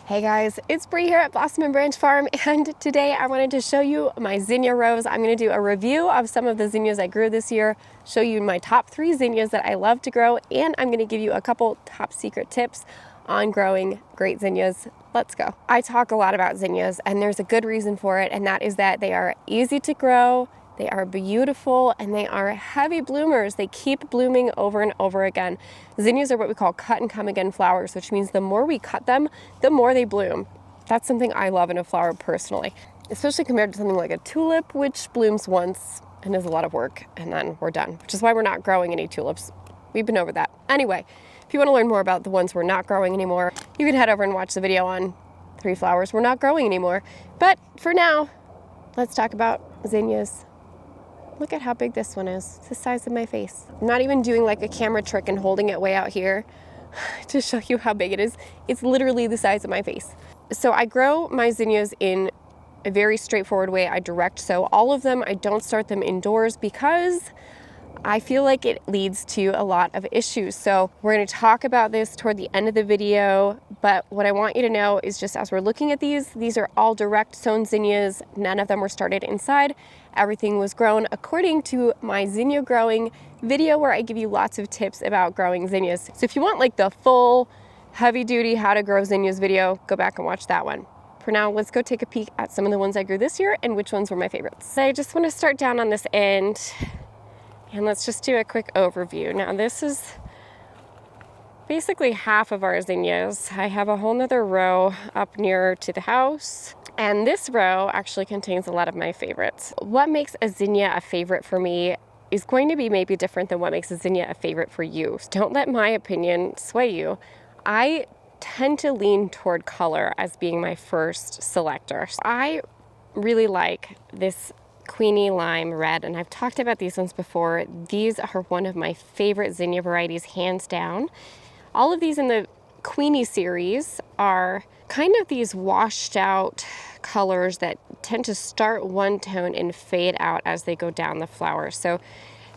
Hey guys, it's Bree here at Blossom and Branch Farm, and today I wanted to show you my zinnia rows. I'm going to do a review of some of the zinnias I grew this year, show you my top 3 zinnias that I love to grow, and I'm going to give you a couple top secret tips on growing great zinnias. Let's go. I talk a lot about zinnias, and there's a good reason for it, and that is that they are easy to grow, they are beautiful, and they are heavy bloomers. They keep blooming over and over again. Zinnias are what we call cut and come again flowers, which means the more we cut them, the more they bloom. That's something I love in a flower personally, especially compared to something like a tulip, which blooms once and is a lot of work, and then we're done, which is why we're not growing any tulips. We've been over that. Anyway, if you want to learn more about the ones we're not growing anymore, you can head over and watch the video on 3 flowers we're not growing anymore. But for now, let's talk about zinnias. Look at how big this one is. It's the size of my face. I'm not even doing like a camera trick and holding it way out here to show you how big it is. It's literally the size of my face. So I grow my zinnias in a very straightforward way. I direct sow all of them. I don't start them indoors because I feel like it leads to a lot of issues. So we're going to talk about this toward the end of the video, but what I want you to know is just as we're looking at these are all direct sown zinnias. None of them were started inside. Everything was grown according to my zinnia growing video where I give you lots of tips about growing zinnias. So if you want like the full heavy duty how to grow zinnias video, go back and watch that one. For now, let's go take a peek at some of the ones I grew this year and which ones were my favorites. So I just want to start down on this end. And let's just do a quick overview. Now this is basically half of our zinnias. I have a whole nother row up nearer to the house. And this row actually contains a lot of my favorites. What makes a zinnia a favorite for me is going to be maybe different than what makes a zinnia a favorite for you. So don't let my opinion sway you. I tend to lean toward color as being my first selector. So I really like this Queeny Lime Red, and I've talked about these ones before. These are one of my favorite zinnia varieties, hands down. All of these in the Queeny series are kind of these washed out colors that tend to start one tone and fade out as they go down the flower. So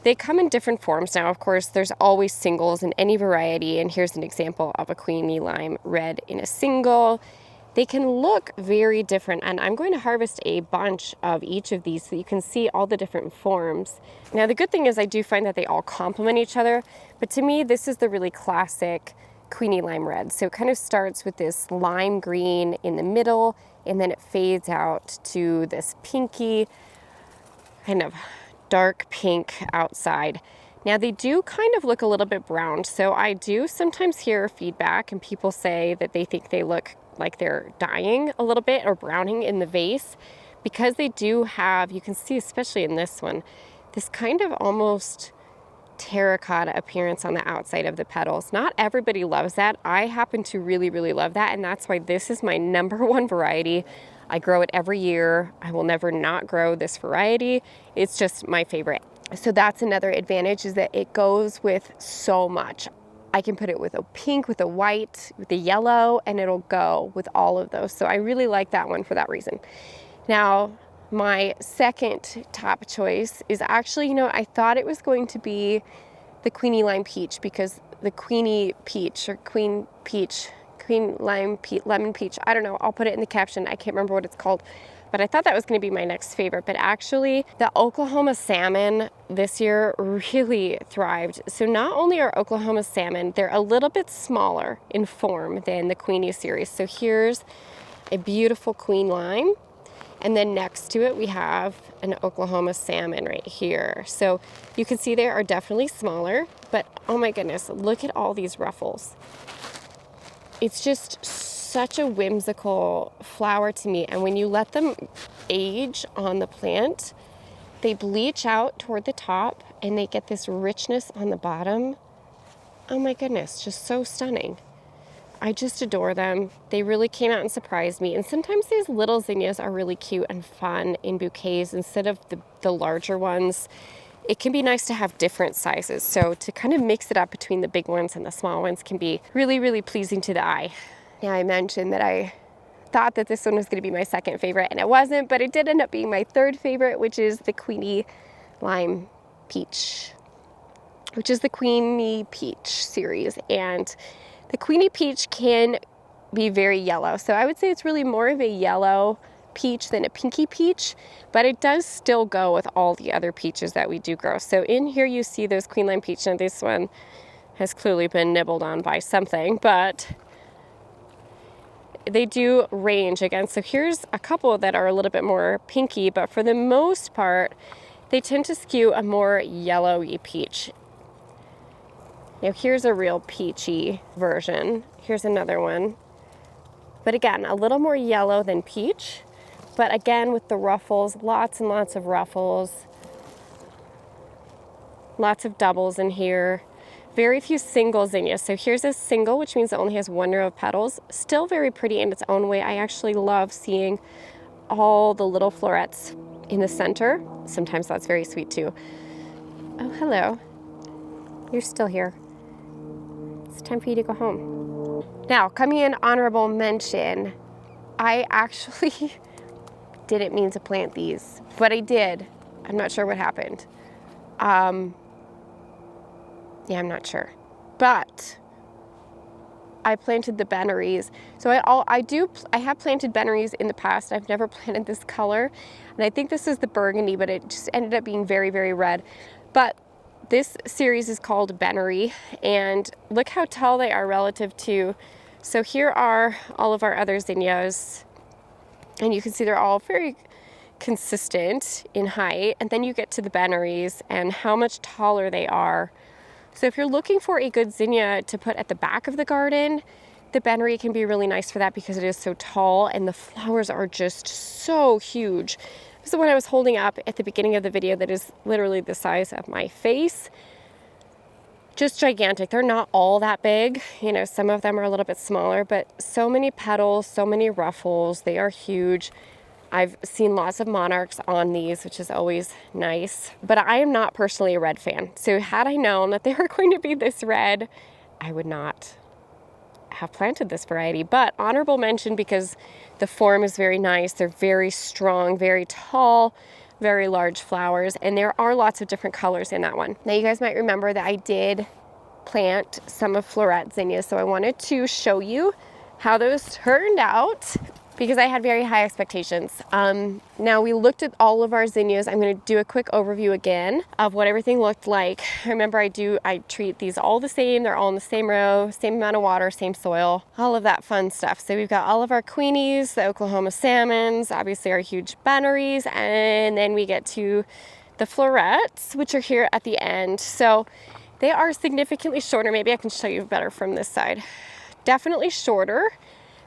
they come in different forms. Now, of course, there's always singles in any variety, and here's an example of a Queeny Lime Red in a single. They can look very different, and I'm going to harvest a bunch of each of these so you can see all the different forms. Now, the good thing is I do find that they all complement each other, but to me, this is the really classic Queeny Lime Red. So it kind of starts with this lime green in the middle, and then it fades out to this pinky, kind of dark pink outside. Now, they do kind of look a little bit brown, so I do sometimes hear feedback, and people say that they think they look like they're dying a little bit or browning in the vase because they do have, you can see especially in this one, this kind of almost terracotta appearance on the outside of the petals. Not everybody loves that. I happen to really, really love that, and that's why this is my #1 variety. I grow it every year. I will never not grow this variety. It's just my favorite. So that's another advantage, is that it goes with so much. I can put it with a pink, with a white, with a yellow, and it'll go with all of those. So I really like that one for that reason. Now, my second top choice is actually, I thought it was going to be the Queeny Lime Peach, because the Queeny Peach or Queen Lime Peach, Lemon Peach, I don't know, I'll put it in the caption. I can't remember what it's called. But I thought that was going to be my next favorite. But actually, the Oklahoma Salmon this year really thrived. So not only are Oklahoma Salmon, they're a little bit smaller in form than the Queeny series. So here's a beautiful Queen Lime. And then next to it, we have an Oklahoma Salmon right here. So you can see they are definitely smaller. But oh my goodness, look at all these ruffles. It's just such a whimsical flower to me, and when you let them age on the plant, they bleach out toward the top and they get this richness on the bottom. Oh my goodness, just so stunning. I just adore them. They really came out and surprised me, and sometimes these little zinnias are really cute and fun in bouquets instead of the larger ones. It can be nice to have different sizes, so to kind of mix it up between the big ones and the small ones can be really, really pleasing to the eye. Now, I mentioned that I thought that this one was going to be my second favorite, and it wasn't, but it did end up being my third favorite, which is the Queeny Lime Peach, which is the Queeny Peach series. And the Queeny Peach can be very yellow. So I would say it's really more of a yellow peach than a pinky peach, but it does still go with all the other peaches that we do grow. So in here you see those Queeny Lime peach, and this one has clearly been nibbled on by something, but they do range again. So here's a couple that are a little bit more pinky, but for the most part, they tend to skew a more yellowy peach. Now here's a real peachy version. Here's another one. But again, a little more yellow than peach. But again, with the ruffles, lots and lots of ruffles. Lots of doubles in here. Very few single zinnias. So here's a single, which means it only has one row of petals. Still very pretty in its own way. I actually love seeing all the little florets in the center. Sometimes that's very sweet too. Oh, hello. You're still here. It's time for you to go home. Now, coming in honorable mention, I actually didn't mean to plant these, but I did. I'm not sure what happened. Yeah, I'm not sure. But I planted the Benys. So I have planted Benys in the past. I've never planted this color. And I think this is the burgundy, but it just ended up being very, very red. But this series is called Beny, and look how tall they are relative to, so here are all of our other zinnias, and you can see they're all very consistent in height, and then you get to the Benys and how much taller they are. So if you're looking for a good zinnia to put at the back of the garden, the Beny can be really nice for that because it is so tall and the flowers are just so huge. This is the one I was holding up at the beginning of the video that is literally the size of my face. Just gigantic. They're not all that big. You know, some of them are a little bit smaller, but so many petals, so many ruffles. They are huge. I've seen lots of monarchs on these, which is always nice, but I am not personally a red fan. So had I known that they were going to be this red, I would not have planted this variety. But honorable mention because the form is very nice. They're very strong, very tall, very large flowers, and there are lots of different colors in that one. Now you guys might remember that I did plant some of floret zinnias, so I wanted to show you how those turned out because I had very high expectations. Now we looked at all of our zinnias. I'm gonna do a quick overview again of what everything looked like. Remember I treat these all the same. They're all in the same row, same amount of water, same soil, all of that fun stuff. So we've got all of our Queenies, the Oklahoma Salmons, obviously our huge Benys, and then we get to the florets, which are here at the end. So they are significantly shorter. Maybe I can show you better from this side. Definitely shorter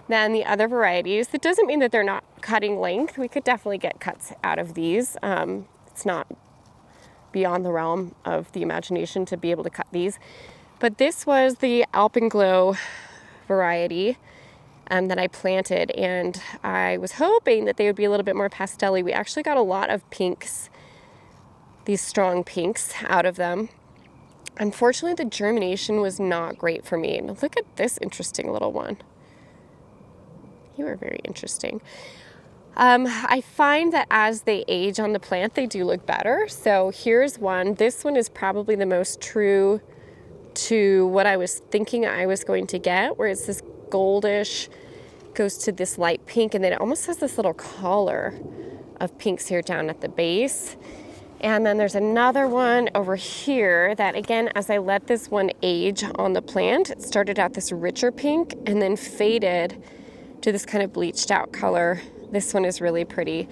than the other varieties. That doesn't mean that they're not cutting length. We could definitely get cuts out of these. It's not beyond the realm of the imagination to be able to cut these. But this was the Alpenglow variety that I planted, and I was hoping that they would be a little bit more pastel-y. We actually got a lot of pinks, these strong pinks out of them. Unfortunately, the germination was not great for me. And look at this interesting little one. You are very interesting. I find that as they age on the plant, they do look better. So here's one. This one is probably the most true to what I was thinking I was going to get, where it's this goldish, goes to this light pink, and then it almost has this little collar of pinks here down at the base. And then there's another one over here that, again, as I let this one age on the plant, it started out this richer pink and then faded to this kind of bleached out color. This one is really pretty.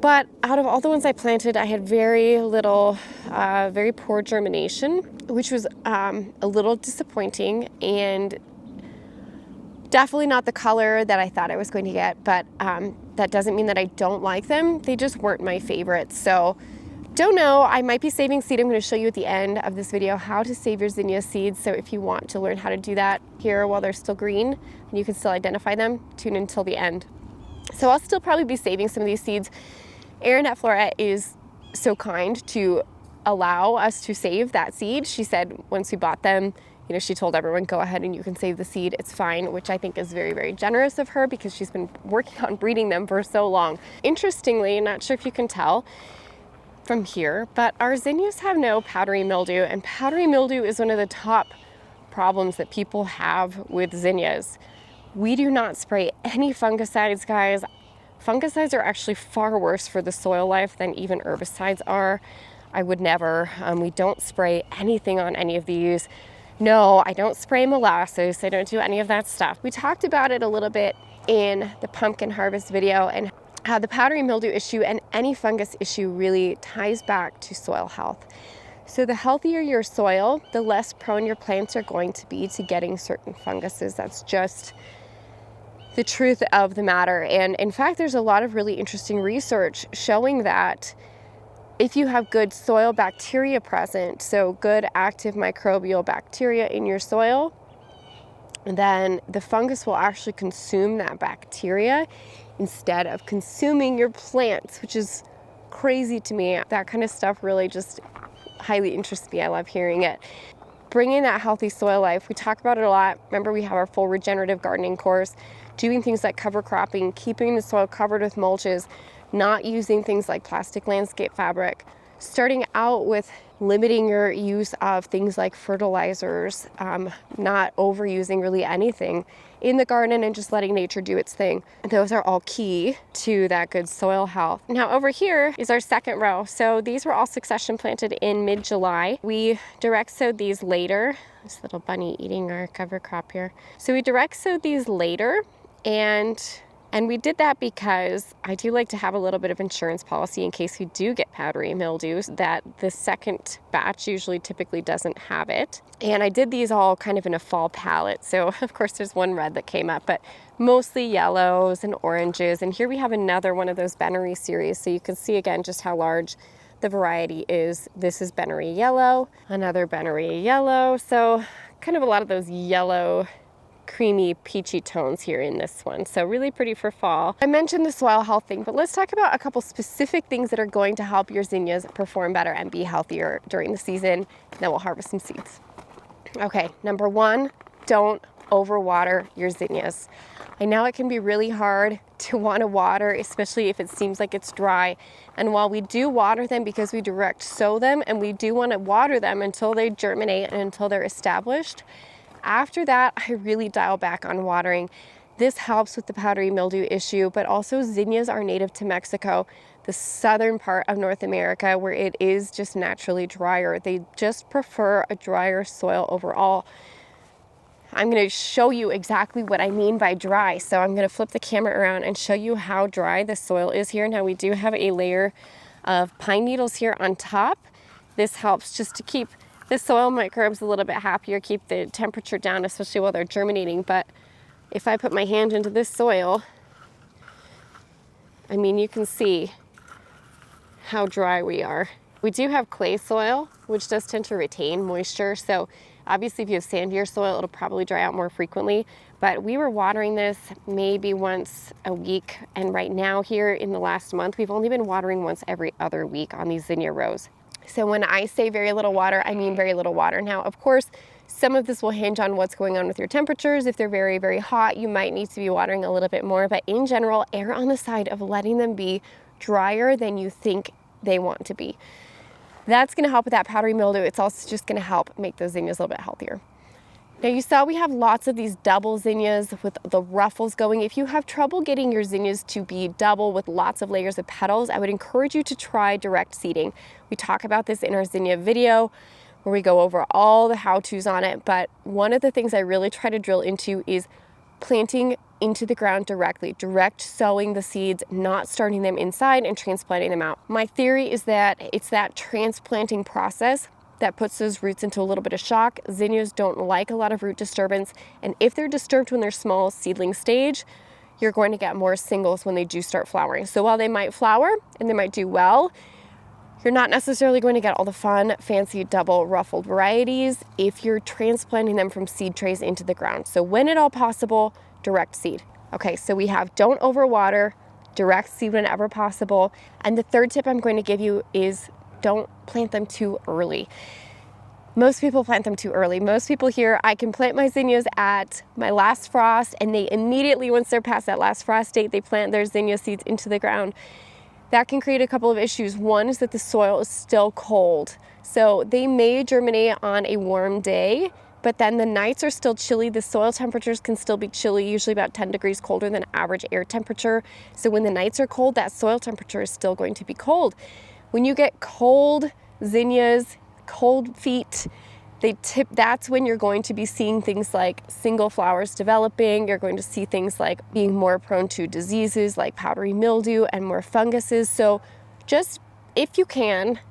But out of all the ones I planted, I had very little, very poor germination, which was a little disappointing and definitely not the color that I thought I was going to get, but that doesn't mean that I don't like them. They just weren't my favorites. So don't know, I might be saving seed. I'm going to show you at the end of this video how to save your zinnia seeds. So if you want to learn how to do that here while they're still green and you can still identify them, tune in until the end. So I'll still probably be saving some of these seeds. Erin at Floret is so kind to allow us to save that seed. She said once we bought them, you know, she told everyone, go ahead and you can save the seed, it's fine, which I think is very, very generous of her because she's been working on breeding them for so long. Interestingly, not sure if you can tell from here, but our zinnias have no powdery mildew, and powdery mildew is one of the top problems that people have with zinnias. We do not spray any fungicides, guys. Fungicides are actually far worse for the soil life than even herbicides are. I would never. We don't spray anything on any of these. No, I don't spray molasses. I don't do any of that stuff. We talked about it a little bit in the pumpkin harvest video and how the powdery mildew issue and any fungus issue really ties back to soil health. So the healthier your soil, the less prone your plants are going to be to getting certain funguses. That's just the truth of the matter. And in fact, there's a lot of really interesting research showing that if you have good soil bacteria present, so good active microbial bacteria in your soil, then the fungus will actually consume that bacteria instead of consuming your plants, which is crazy to me. That kind of stuff really just highly interests me. I love hearing it. Bringing that healthy soil life, we talk about it a lot. Remember, we have our full regenerative gardening course, doing things like cover cropping, keeping the soil covered with mulches, not using things like plastic landscape fabric, starting out with limiting your use of things like fertilizers, not overusing really anything in the garden and just letting nature do its thing. Those are all key to that good soil health. Now over here is our second row. So these were all succession planted in mid-July. We direct sowed these later. This little bunny eating our cover crop here. So we direct sowed these later, and we did that because I do like to have a little bit of insurance policy in case we do get powdery mildew, that the second batch typically doesn't have it. And I did these all kind of in a fall palette. So of course there's one red that came up, but mostly yellows and oranges. And here we have another one of those Beny series. So you can see again just how large the variety is. This is Beny yellow, another Beny yellow. So kind of a lot of those yellow, creamy peachy tones here in this one. So really pretty for fall. I mentioned the soil health thing, but let's talk about a couple specific things that are going to help your zinnias perform better and be healthier during the season. Then we'll harvest some seeds. Okay, number one, don't overwater your zinnias. I know it can be really hard to want to water, especially if it seems like it's dry. And while we do water them because we direct sow them, and we do want to water them until they germinate and until they're established, after that, I really dial back on watering. This helps with the powdery mildew issue, but also zinnias are native to Mexico, the southern part of North America, where it is just naturally drier. They just prefer a drier soil overall. I'm going to show you exactly what I mean by dry. So I'm going to flip the camera around and show you how dry the soil is here. Now we do have a layer of pine needles here on top. This helps just to keep the soil microbes a little bit happier, keep the temperature down, especially while they're germinating. But if I put my hand into this soil, I mean, you can see how dry we are. We do have clay soil, which does tend to retain moisture. So obviously if you have sandier soil, it'll probably dry out more frequently. But we were watering this maybe once a week. And right now here in the last month, we've only been watering once every other week on these zinnia rows. So when I say very little water, I mean very little water. Now, of course, some of this will hinge on what's going on with your temperatures. If they're very, very hot, you might need to be watering a little bit more. But in general, err on the side of letting them be drier than you think they want to be. That's going to help with that powdery mildew. It's also just going to help make those zinnias a little bit healthier. Now you saw we have lots of these double zinnias with the ruffles going. If you have trouble getting your zinnias to be double with lots of layers of petals, I would encourage you to try direct seeding. We talk about this in our zinnia video where we go over all the how-tos on it. But one of the things I really try to drill into is planting into the ground directly, direct sowing the seeds, not starting them inside and transplanting them out. My theory is that it's that transplanting process that puts those roots into a little bit of shock. Zinnias don't like a lot of root disturbance, and if they're disturbed when they're small seedling stage, you're going to get more singles when they do start flowering. So while they might flower and they might do well, you're not necessarily going to get all the fun, fancy double ruffled varieties if you're transplanting them from seed trays into the ground. So when at all possible, direct seed. Okay, so we have don't overwater, direct seed whenever possible. And the third tip I'm going to give you is don't plant them too early. Most people plant them too early. Most people here, I can plant my zinnias at my last frost, and they immediately, once they're past that last frost date, they plant their zinnia seeds into the ground. That can create a couple of issues. One is that the soil is still cold. So they may germinate on a warm day, but then the nights are still chilly. The soil temperatures can still be chilly, usually about 10 degrees colder than average air temperature. So when the nights are cold, that soil temperature is still going to be cold. When you get cold zinnias, cold feet, that's when you're going to be seeing things like single flowers developing. You're going to see things like being more prone to diseases like powdery mildew and more funguses. So just, if you can,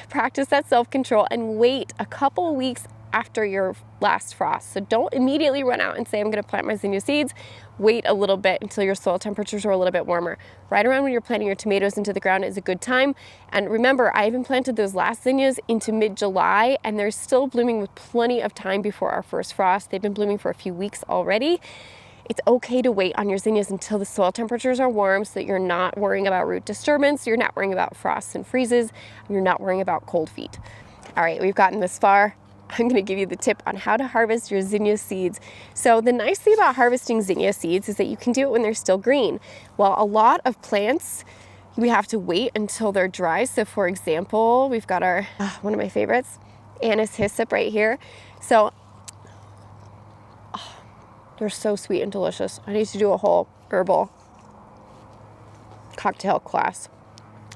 practice that self-control and wait a couple weeks after your last frost. So don't immediately run out and say, I'm gonna plant my zinnia seeds. Wait a little bit until your soil temperatures are a little bit warmer. Right around when you're planting your tomatoes into the ground is a good time. And remember, I even planted those last zinnias into mid-July, and they're still blooming with plenty of time before our first frost. They've been blooming for a few weeks already. It's okay to wait on your zinnias until the soil temperatures are warm so that you're not worrying about root disturbance, you're not worrying about frosts and freezes, and you're not worrying about cold feet. All right, we've gotten this far. I'm going to give you the tip on how to harvest your zinnia seeds. So the nice thing about harvesting zinnia seeds is that you can do it when they're still green. While a lot of plants, we have to wait until they're dry. So for example, we've got our, one of my favorites, anise hyssop right here. So they're so sweet and delicious. I need to do a whole herbal cocktail class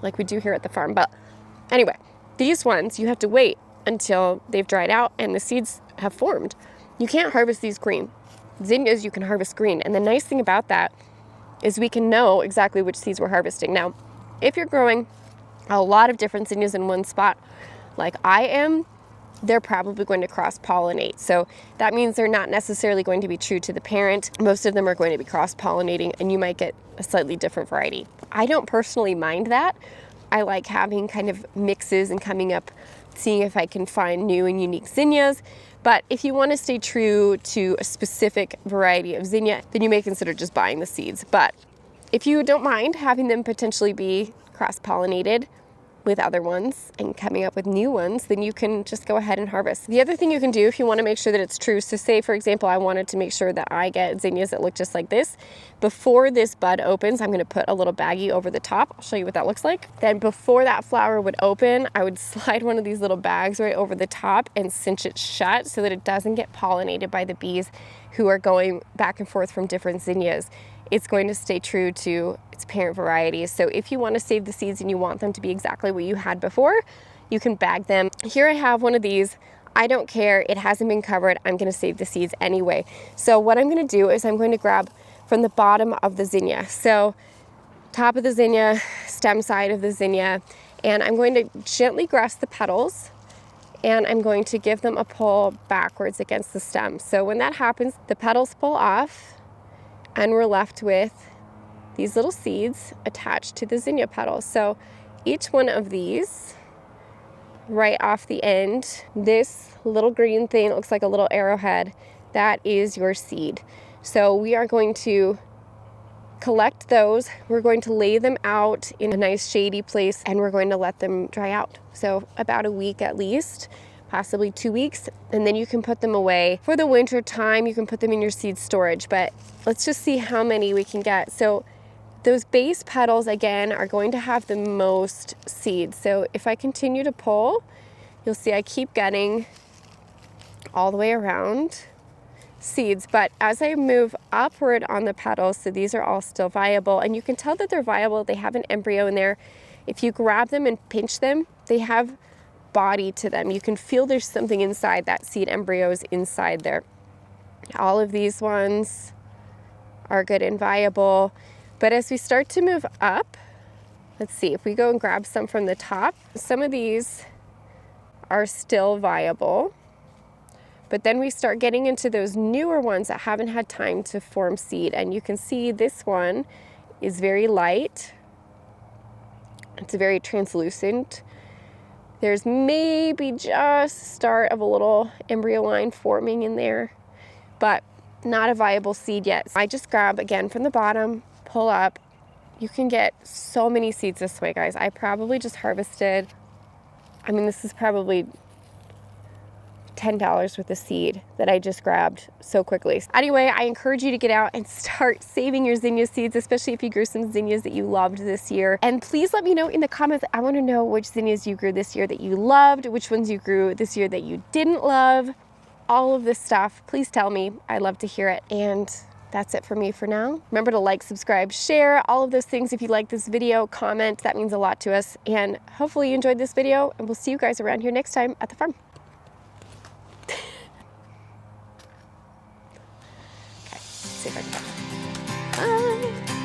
like we do here at the farm. But anyway, these ones, you have to wait until they've dried out and the seeds have formed. You can't harvest these green. Zinnias you can harvest green. And the nice thing about that is we can know exactly which seeds we're harvesting. Now, if you're growing a lot of different zinnias in one spot, like I am, they're probably going to cross-pollinate. So that means they're not necessarily going to be true to the parent. Most of them are going to be cross-pollinating, and you might get a slightly different variety. I don't personally mind that. I like having kind of mixes and coming up, seeing if I can find new and unique zinnias. But if you want to stay true to a specific variety of zinnia, then you may consider just buying the seeds. But if you don't mind having them potentially be cross-pollinated with other ones and coming up with new ones, then you can just go ahead and harvest. The other thing you can do if you want to make sure that it's true, so say for example, I wanted to make sure that I get zinnias that look just like this. Before this bud opens, I'm going to put a little baggie over the top. I'll show you what that looks like. Then before that flower would open, I would slide one of these little bags right over the top and cinch it shut so that it doesn't get pollinated by the bees who are going back and forth from different zinnias. It's going to stay true to its parent varieties. So if you want to save the seeds and you want them to be exactly what you had before, you can bag them. Here I have one of these. I don't care, it hasn't been covered. I'm going to save the seeds anyway. So what I'm going to do is I'm going to grab from the bottom of the zinnia. So top of the zinnia, stem side of the zinnia, and I'm going to gently grasp the petals and I'm going to give them a pull backwards against the stem. So when that happens, the petals pull off and we're left with these little seeds attached to the zinnia petals. So each one of these, right off the end, this little green thing, it looks like a little arrowhead, that is your seed. So we are going to collect those, we're going to lay them out in a nice shady place, and we're going to let them dry out. So about a week at least, possibly 2 weeks, and then you can put them away. For the winter time, you can put them in your seed storage, but let's just see how many we can get. So those base petals, again, are going to have the most seeds. So if I continue to pull, you'll see I keep getting all the way around seeds, but as I move upward on the petals, so these are all still viable, and you can tell that they're viable, they have an embryo in there. If you grab them and pinch them, they have body to them. You can feel there's something inside, that seed embryo is inside there. All of these ones are good and viable, but as we start to move up, let's see, if we go and grab some from the top, some of these are still viable, but then we start getting into those newer ones that haven't had time to form seed, and you can see this one is very light, it's very translucent. There's maybe just start of a little embryo line forming in there, but not a viable seed yet. I just grab again from the bottom, pull up. You can get so many seeds this way, guys. I probably just harvested, I mean, this is probably $10 worth of seed that I just grabbed so quickly. Anyway, I encourage you to get out and start saving your zinnia seeds, especially if you grew some zinnias that you loved this year. And please let me know in the comments. I want to know which zinnias you grew this year that you loved, which ones you grew this year that you didn't love. all of this stuff, please tell me. I'd love to hear it. And that's it for me for now. Remember to like, subscribe, share, all of those things. If you like this video, comment, that means a lot to us. And hopefully you enjoyed this video, and we'll see you guys around here next time at the farm. Okay, see if I can. Bye.